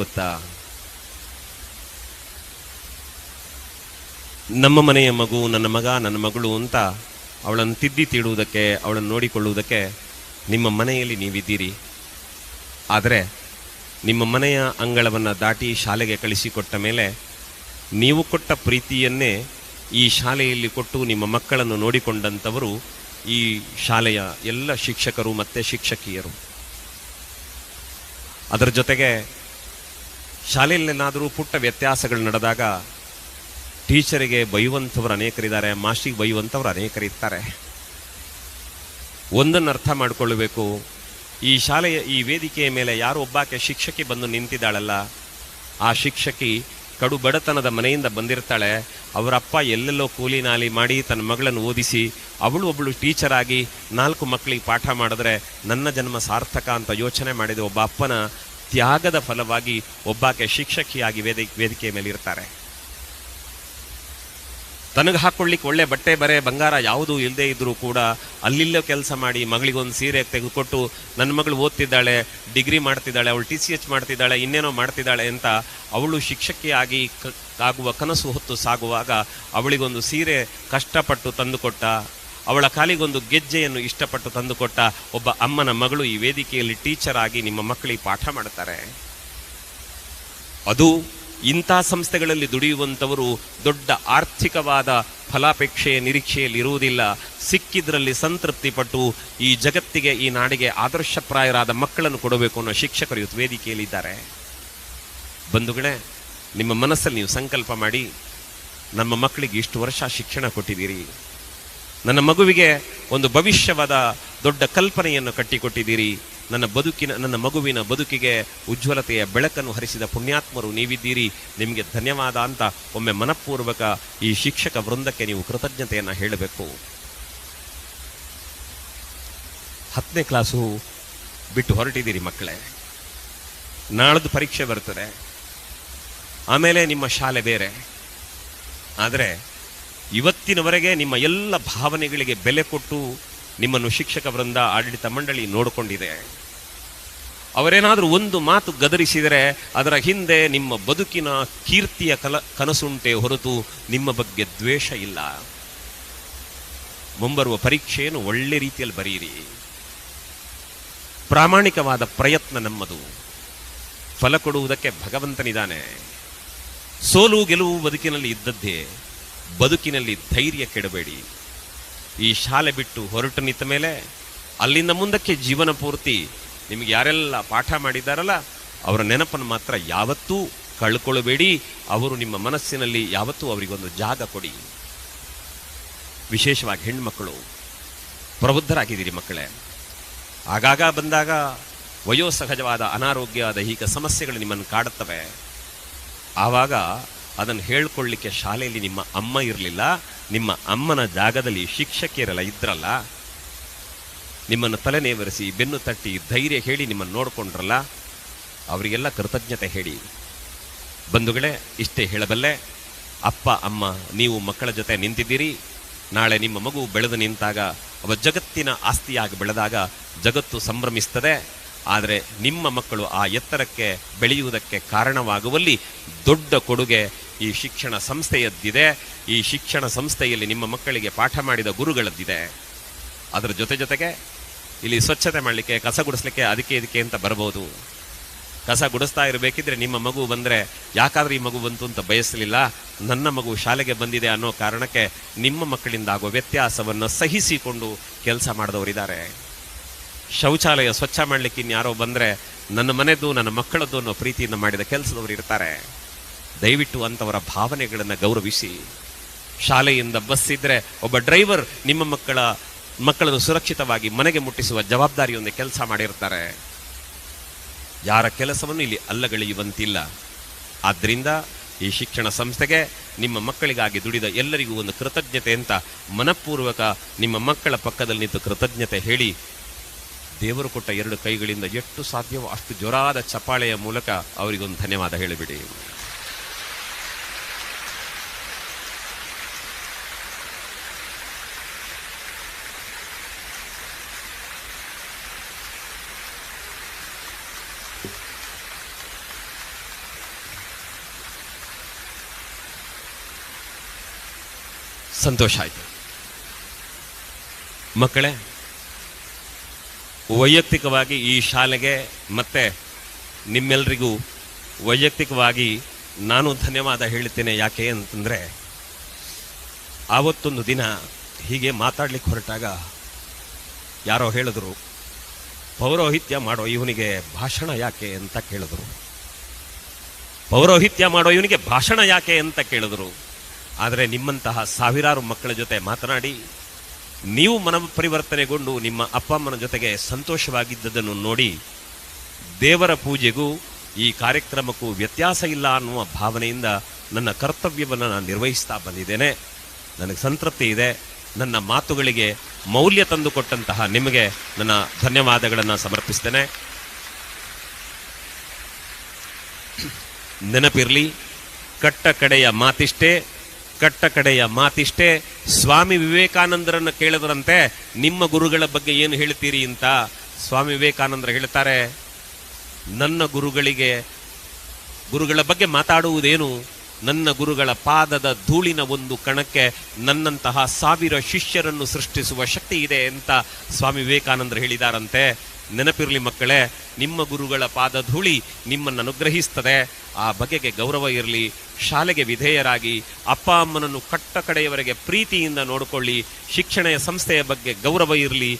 ಗೊತ್ತಾ? ನಮ್ಮ ಮನೆಯ ಮಗು, ನನ್ನ ಮಗ, ನನ್ನ ಮಗಳು ಅಂತ ಅವಳನ್ನು ತಿದ್ದಿ ತೀಡುವುದಕ್ಕೆ, ಅವಳನ್ನು ನೋಡಿಕೊಳ್ಳುವುದಕ್ಕೆ ನಿಮ್ಮ ಮನೆಯಲ್ಲಿ ನೀವಿದ್ದೀರಿ. ಆದರೆ ನಿಮ್ಮ ಮನೆಯ ಅಂಗಳವನ್ನು ದಾಟಿ ಶಾಲೆಗೆ ಕಳಿಸಿಕೊಟ್ಟ ಮೇಲೆ ನೀವು ಕೊಟ್ಟ ಪ್ರೀತಿಯನ್ನೇ ಈ ಶಾಲೆಯಲ್ಲಿ ಕೊಟ್ಟು ನಿಮ್ಮ ಮಕ್ಕಳನ್ನು ನೋಡಿಕೊಂಡಂಥವರು ಈ ಶಾಲೆಯ ಎಲ್ಲ ಶಿಕ್ಷಕರು ಮತ್ತು ಶಿಕ್ಷಕಿಯರು. ಅದರ ಜೊತೆಗೆ ಶಾಲೆಯಲ್ಲೇನಾದರೂ ಪುಟ್ಟ ವ್ಯತ್ಯಾಸಗಳು ನಡೆದಾಗ ಟೀಚರಿಗೆ ಬೈಯುವಂಥವ್ರು ಅನೇಕರಿದ್ದಾರೆ, ಮಾಸ್ಟ್ರಿಗೆ ಬೈಯುವಂಥವ್ರು ಅನೇಕರಿರ್ತಾರೆ. ಒಂದನ್ನು ಅರ್ಥ ಮಾಡಿಕೊಳ್ಳಬೇಕು, ಈ ಶಾಲೆಯ ಈ ವೇದಿಕೆಯ ಮೇಲೆ ಯಾರು ಒಬ್ಬಾಕೆ ಶಿಕ್ಷಕಿ ಬಂದು ನಿಂತಿದ್ದಾಳಲ್ಲ, ಆ ಶಿಕ್ಷಕಿ ಕಡು ಬಡತನದ ಮನೆಯಿಂದ ಬಂದಿರ್ತಾಳೆ. ಅವರಪ್ಪ ಎಲ್ಲೆಲ್ಲೋ ಕೂಲಿ ನಾಲಿ ಮಾಡಿ ತನ್ನ ಮಗಳನ್ನು ಓದಿಸಿ ಒಬ್ಬಳು ಟೀಚರ್ ಆಗಿ 4 ಮಕ್ಕಳಿಗೆ ಪಾಠ ಮಾಡಿದ್ರೆ ನನ್ನ ಜನ್ಮ ಸಾರ್ಥಕ ಅಂತ ಯೋಚನೆ ಮಾಡಿದ ಒಬ್ಬ ಅಪ್ಪನ ತ್ಯಾಗದ ಫಲವಾಗಿ ಒಬ್ಬಾಕೆ ಶಿಕ್ಷಕಿಯಾಗಿ ವೇದಿಕೆಯ ಮೇಲೆ ಇರ್ತಾರೆ. ತನಗೆ ಹಾಕ್ಕೊಳ್ಳಿಕ್ಕೆ ಒಳ್ಳೆ ಬಟ್ಟೆ ಬರೆ ಬಂಗಾರ ಯಾವುದೂ ಇಲ್ಲದೆ ಇದ್ದರೂ ಕೂಡ ಅಲ್ಲಿಲ್ಲೋ ಕೆಲಸ ಮಾಡಿ ಮಗಳಿಗೊಂದು ಸೀರೆ ತೆಗೆದುಕೊಟ್ಟು ನನ್ನ ಮಗಳು ಓದ್ತಿದ್ದಾಳೆ, ಡಿಗ್ರಿ ಮಾಡ್ತಿದ್ದಾಳೆ, ಅವಳು TCH ಮಾಡ್ತಿದ್ದಾಳೆ, ಇನ್ನೇನೋ ಮಾಡ್ತಿದ್ದಾಳೆ ಅಂತ ಅವಳು ಶಿಕ್ಷಕಿಯಾಗಿ ಆಗುವ ಕನಸು ಹೊತ್ತು ಸಾಗುವಾಗ ಅವಳಿಗೊಂದು ಸೀರೆ ಕಷ್ಟಪಟ್ಟು ತಂದುಕೊಟ್ಟ, ಅವಳ ಕಾಲಿಗೊಂದು ಗೆಜ್ಜೆಯನ್ನು ಇಷ್ಟಪಟ್ಟು ತಂದುಕೊಟ್ಟ ಒಬ್ಬ ಅಮ್ಮನ ಮಗಳು ಈ ವೇದಿಕೆಯಲ್ಲಿ ಟೀಚರ್ ಆಗಿ ನಿಮ್ಮ ಮಕ್ಕಳಿಗೆ ಪಾಠ ಮಾಡ್ತಾರೆ. ಅದು ಇಂಥ ಸಂಸ್ಥೆಗಳಲ್ಲಿ ದುಡಿಯುವಂಥವರು ದೊಡ್ಡ ಆರ್ಥಿಕವಾದ ಫಲಾಪೇಕ್ಷೆಯ ನಿರೀಕ್ಷೆಯಲ್ಲಿ ಇರುವುದಿಲ್ಲ. ಸಿಕ್ಕಿದ್ರಲ್ಲಿ ಸಂತೃಪ್ತಿಪಟ್ಟು ಈ ಜಗತ್ತಿಗೆ, ಈ ನಾಡಿಗೆ ಆದರ್ಶಪ್ರಾಯರಾದ ಮಕ್ಕಳನ್ನು ಕೊಡಬೇಕು ಅನ್ನೋ ಶಿಕ್ಷಕರು ಇವತ್ತು ವೇದಿಕೆಯಲ್ಲಿದ್ದಾರೆ. ಬಂಧುಗಳೇ, ನಿಮ್ಮ ಮನಸ್ಸಲ್ಲಿ ನೀವು ಸಂಕಲ್ಪ ಮಾಡಿ, ನಮ್ಮ ಮಕ್ಕಳಿಗೆ ಇಷ್ಟು ವರ್ಷ ಶಿಕ್ಷಣ ಕೊಟ್ಟಿದ್ದೀರಿ, ನನ್ನ ಮಗುವಿಗೆ ಒಂದು ಭವಿಷ್ಯವಾದ ದೊಡ್ಡ ಕಲ್ಪನೆಯನ್ನು ಕಟ್ಟಿಕೊಟ್ಟಿದ್ದೀರಿ, ನನ್ನ ಮಗುವಿನ ಬದುಕಿಗೆ ಉಜ್ವಲತೆಯ ಬೆಳಕನ್ನು ಹರಿಸಿದ ಪುಣ್ಯಾತ್ಮರು ನೀವಿದ್ದೀರಿ, ನಿಮಗೆ ಧನ್ಯವಾದ ಅಂತ ಒಮ್ಮೆ ಮನಪೂರ್ವಕ ಈ ಶಿಕ್ಷಕ ವೃಂದಕ್ಕೆ ನೀವು ಕೃತಜ್ಞತೆಯನ್ನು ಹೇಳಬೇಕು. 10ನೇ ಕ್ಲಾಸು ಬಿಟ್ಟು ಹೊರಟಿದ್ದೀರಿ ಮಕ್ಕಳೇ, ನಾಳದ್ದು ಪರೀಕ್ಷೆ ಬರ್ತದೆ, ಆಮೇಲೆ ನಿಮ್ಮ ಶಾಲೆ ಬೇರೆ. ಆದರೆ ಇವತ್ತಿನವರೆಗೆ ನಿಮ್ಮ ಎಲ್ಲ ಭಾವನೆಗಳಿಗೆ ಬೆಲೆ ಕೊಟ್ಟು ನಿಮ್ಮನ್ನು ಶಿಕ್ಷಕ ವೃಂದ, ಆಡಳಿತ ಮಂಡಳಿ ನೋಡಿಕೊಂಡಿದೆ. ಅವರೇನಾದರೂ ಒಂದು ಮಾತು ಗದರಿಸಿದರೆ ಅದರ ಹಿಂದೆ ನಿಮ್ಮ ಬದುಕಿನ ಕೀರ್ತಿಯ ಕನಸುಂಟೆ ಹೊರತು ನಿಮ್ಮ ಬಗ್ಗೆ ದ್ವೇಷ ಇಲ್ಲ. ಮುಂಬರುವ ಪರೀಕ್ಷೆಯನ್ನು ಒಳ್ಳೆ ರೀತಿಯಲ್ಲಿ ಬರೆಯಿರಿ. ಪ್ರಾಮಾಣಿಕವಾದ ಪ್ರಯತ್ನ ನಮ್ಮದು. ಫಲ ಕೊಡುವುದಕ್ಕೆ ಭಗವಂತನಿದ್ದಾನೆ. ಸೋಲು ಗೆಲುವು ಬದುಕಿನಲ್ಲಿ ಇದ್ದದ್ದೇ. ಬದುಕಿನಲ್ಲಿ ಧೈರ್ಯ ಕೆಡಬೇಡಿ. ಈ ಶಾಲೆ ಬಿಟ್ಟು ಹೊರಟು ನಿಂತ ಮೇಲೆ ಅಲ್ಲಿಂದ ಮುಂದಕ್ಕೆ ಜೀವನ ಪೂರ್ತಿ ನಿಮಗೆ ಯಾರೆಲ್ಲ ಪಾಠ ಮಾಡಿದ್ದಾರಲ್ಲ ಅವರ ನೆನಪನ್ನು ಮಾತ್ರ ಯಾವತ್ತೂ ಕಳ್ಕೊಳ್ಳಬೇಡಿ. ಅವರು ನಿಮ್ಮ ಮನಸ್ಸಿನಲ್ಲಿ ಯಾವತ್ತೂ ಅವರಿಗೊಂದು ಜಾಗ ಕೊಡಿ. ವಿಶೇಷವಾಗಿ ಹೆಣ್ಮಕ್ಕಳು ಪ್ರಬುದ್ಧರಾಗಿದ್ದೀರಿ ಮಕ್ಕಳೇ. ಆಗಾಗ ಬಂದಾಗ ವಯೋಸಹಜವಾದ ಅನಾರೋಗ್ಯ, ದೈಹಿಕ ಸಮಸ್ಯೆಗಳು ನಿಮ್ಮನ್ನು ಕಾಡುತ್ತವೆ. ಆವಾಗ ಅದನ್ನು ಹೇಳ್ಕೊಳ್ಳಿಕ್ಕೆ ಶಾಲೆಯಲ್ಲಿ ನಿಮ್ಮ ಅಮ್ಮ ಇರಲಿಲ್ಲ, ನಿಮ್ಮ ಅಮ್ಮನ ಜಾಗದಲ್ಲಿ ಶಿಕ್ಷಕಿಯರೆಲ್ಲ ಇದ್ರಲ್ಲ, ನಿಮ್ಮನ್ನು ತಲೆನೇವರಿಸಿ ಬೆನ್ನು ತಟ್ಟಿ ಧೈರ್ಯ ಹೇಳಿ ನಿಮ್ಮನ್ನು ನೋಡಿಕೊಂಡ್ರಲ್ಲ, ಅವರಿಗೆಲ್ಲ ಕೃತಜ್ಞತೆ ಹೇಳಿ. ಬಂಧುಗಳೇ, ಇಷ್ಟೇ ಹೇಳಬಲ್ಲೆ. ಅಪ್ಪ ಅಮ್ಮ ನೀವು ಮಕ್ಕಳ ಜೊತೆ ನಿಂತಿದ್ದೀರಿ. ನಾಳೆ ನಿಮ್ಮ ಮಗು ಬೆಳೆದು ನಿಂತಾಗ, ಅವ ಜಗತ್ತಿನ ಆಸ್ತಿಯಾಗಿ ಬೆಳೆದಾಗ ಜಗತ್ತು ಸಂಭ್ರಮಿಸ್ತದೆ. ಆದರೆ ನಿಮ್ಮ ಮಕ್ಕಳು ಆ ಎತ್ತರಕ್ಕೆ ಬೆಳೆಯುವುದಕ್ಕೆ ಕಾರಣವಾಗುವಲ್ಲಿ ದೊಡ್ಡ ಕೊಡುಗೆ ಈ ಶಿಕ್ಷಣ ಸಂಸ್ಥೆಯದ್ದಿದೆ. ಈ ಶಿಕ್ಷಣ ಸಂಸ್ಥೆಯಲ್ಲಿ ನಿಮ್ಮ ಮಕ್ಕಳಿಗೆ ಪಾಠ ಮಾಡಿದ ಗುರುಗಳದ್ದಿದೆ. ಅದರ ಜೊತೆಗೆ ಇಲ್ಲಿ ಸ್ವಚ್ಛತೆ ಮಾಡಲಿಕ್ಕೆ, ಕಸ ಗುಡಿಸ್ಲಿಕ್ಕೆ ಅದಕ್ಕೆ ಇದಕ್ಕೆ ಅಂತ ಬರ್ಬೋದು. ಕಸ ಗುಡಿಸ್ತಾ ಇರಬೇಕಿದ್ರೆ ನಿಮ್ಮ ಮಗು ಬಂದರೆ ಯಾಕಾದ್ರೆ ಈ ಮಗು ಬಂತು ಅಂತ ಬಯಸಲಿಲ್ಲ, ನನ್ನ ಮಗು ಶಾಲೆಗೆ ಬಂದಿದೆ ಅನ್ನೋ ಕಾರಣಕ್ಕೆ ನಿಮ್ಮ ಮಕ್ಕಳಿಂದ ಆಗುವ ವ್ಯತ್ಯಾಸವನ್ನು ಸಹಿಸಿಕೊಂಡು ಕೆಲಸ ಮಾಡಿದವರಿದ್ದಾರೆ. ಶೌಚಾಲಯ ಸ್ವಚ್ಛ ಮಾಡಲಿಕ್ಕೆ ಇನ್ಯಾರೋ ಬಂದರೆ ನನ್ನ ಮನೆದು ನನ್ನ ಮಕ್ಕಳದ್ದು ಅನ್ನೋ ಪ್ರೀತಿಯಿಂದ ಮಾಡಿದ ಕೆಲಸದವರು ಇರ್ತಾರೆ. ದಯವಿಟ್ಟು ಅಂಥವರ ಭಾವನೆಗಳನ್ನು ಗೌರವಿಸಿ. ಶಾಲೆಯಿಂದ ಬಸ್ ಇದ್ದರೆ ಒಬ್ಬ ಡ್ರೈವರ್ ನಿಮ್ಮ ಮಕ್ಕಳನ್ನು ಸುರಕ್ಷಿತವಾಗಿ ಮನೆಗೆ ಮುಟ್ಟಿಸುವ ಜವಾಬ್ದಾರಿಯೊಂದೇ ಕೆಲಸ ಮಾಡಿರ್ತಾರೆ. ಯಾರ ಕೆಲಸವನ್ನು ಇಲ್ಲಿ ಅಲ್ಲಗಳೆಯುವಂತಿಲ್ಲ. ಆದ್ದರಿಂದ ಈ ಶಿಕ್ಷಣ ಸಂಸ್ಥೆಗೆ, ನಿಮ್ಮ ಮಕ್ಕಳಿಗಾಗಿ ದುಡಿದ ಎಲ್ಲರಿಗೂ ಒಂದು ಕೃತಜ್ಞತೆ ಅಂತ ಮನಪೂರ್ವಕ ನಿಮ್ಮ ಮಕ್ಕಳ ಪಕ್ಕದಲ್ಲಿ ನಿಂತು ಕೃತಜ್ಞತೆ ಹೇಳಿ, ದೇವರು ಕೊಟ್ಟ 2 ಕೈಗಳಿಂದ ಎಷ್ಟು ಸಾಧ್ಯವೋ ಅಷ್ಟು ಜೋರಾದ ಚಪ್ಪಾಳೆಯ ಮೂಲಕ ಅವರಿಗೊಂದು ಧನ್ಯವಾದ ಹೇಳಿಬಿಡಿ. ಸಂತೋಷ ಆಯಿತು. ಮಕ್ಕಳೇ, ವೈಯಕ್ತಿಕವಾಗಿ ಈ ಶಾಲೆಗೆ ಮತ್ತೆ ನಿಮ್ಮೆಲ್ಲರಿಗೂ ವೈಯಕ್ತಿಕವಾಗಿ ನಾನು ಧನ್ಯವಾದ ಹೇಳ್ತೇನೆ. ಯಾಕೆ ಅಂತಂದರೆ, ಆವತ್ತೊಂದು ದಿನ ಹೀಗೆ ಮಾತಾಡ್ಲಿಕ್ಕೆ ಹೊರಟಾಗ ಯಾರೋ ಹೇಳಿದ್ರು, ಪೌರೋಹಿತ್ಯ ಮಾಡೋ ಇವನಿಗೆ ಭಾಷಣ ಯಾಕೆ ಅಂತ ಕೇಳಿದ್ರು. ಪೌರೋಹಿತ್ಯ ಮಾಡೋ ಇವನಿಗೆ ಭಾಷಣ ಯಾಕೆ ಅಂತ ಕೇಳಿದ್ರು. ಆದರೆ ನಿಮ್ಮಂತಹ ಸಾವಿರಾರು ಮಕ್ಕಳ ಜೊತೆ ಮಾತನಾಡಿ ನೀವು ಮನಪರಿವರ್ತನೆಗೊಂಡು ನಿಮ್ಮ ಅಪ್ಪ ಅಮ್ಮನ ಜೊತೆಗೆ ಸಂತೋಷವಾಗಿದ್ದದನ್ನು ನೋಡಿ ದೇವರ ಪೂಜೆಗೂ ಈ ಕಾರ್ಯಕ್ರಮಕ್ಕೂ ವ್ಯತ್ಯಾಸ ಇಲ್ಲ ಅನ್ನುವ ಭಾವನೆಯಿಂದ ನನ್ನ ಕರ್ತವ್ಯವನ್ನು ನಾನು ನಿರ್ವಹಿಸ್ತಾ ಬಂದಿದ್ದೇನೆ. ನನಗೆ ಸಂತೃಪ್ತಿ ಇದೆ. ನನ್ನ ಮಾತುಗಳಿಗೆ ಮೌಲ್ಯ ತಂದುಕೊಟ್ಟಂತಹ ನಿಮಗೆ ನನ್ನ ಧನ್ಯವಾದಗಳನ್ನು ಸಮರ್ಪಿಸ್ತೇನೆ. ನೆನಪಿರಲಿ, ಕಟ್ಟ ಕಡೆಯ ಮಾತಿಷ್ಟೇ ಸ್ವಾಮಿ ವಿವೇಕಾನಂದರನ್ನು ಕೇಳಿದ್ರಂತೆ, ನಿಮ್ಮ ಗುರುಗಳ ಬಗ್ಗೆ ಏನು ಹೇಳ್ತೀರಿ ಅಂತ. ಸ್ವಾಮಿ ವಿವೇಕಾನಂದರು ಹೇಳ್ತಾರೆ, ನನ್ನ ಗುರುಗಳ ಬಗ್ಗೆ ಮಾತಾಡುವುದೇನು, ನನ್ನ ಗುರುಗಳ ಪಾದದ ಧೂಳಿನ ಒಂದು ಕಣಕ್ಕೆ ನನ್ನಂತಹ 1000 ಶಿಷ್ಯರನ್ನು ಸೃಷ್ಟಿಸುವ ಶಕ್ತಿ ಇದೆ ಅಂತ ಸ್ವಾಮಿ ವಿವೇಕಾನಂದರು ಹೇಳಿದಾರಂತೆ. ನೆನಪಿರಲಿ ಮಕ್ಕಳೇ, ನಿಮ್ಮ ಗುರುಗಳ ಪಾದ ಧೂಳಿ ನಿಮ್ಮನ್ನು ಅನುಗ್ರಹಿಸ್ತದೆ. ಆ ಬಗೆಗೆ ಗೌರವ ಇರಲಿ. ಶಾಲೆಗೆ ವಿಧೇಯರಾಗಿ ಅಪ್ಪ ಅಮ್ಮನನ್ನು ಕಟ್ಟ ಕಡೆಯವರೆಗೆ ಪ್ರೀತಿಯಿಂದ ನೋಡಿಕೊಳ್ಳಿ. ಶಿಕ್ಷಣ ಸಂಸ್ಥೆಯ ಬಗ್ಗೆ ಗೌರವ ಇರಲಿ.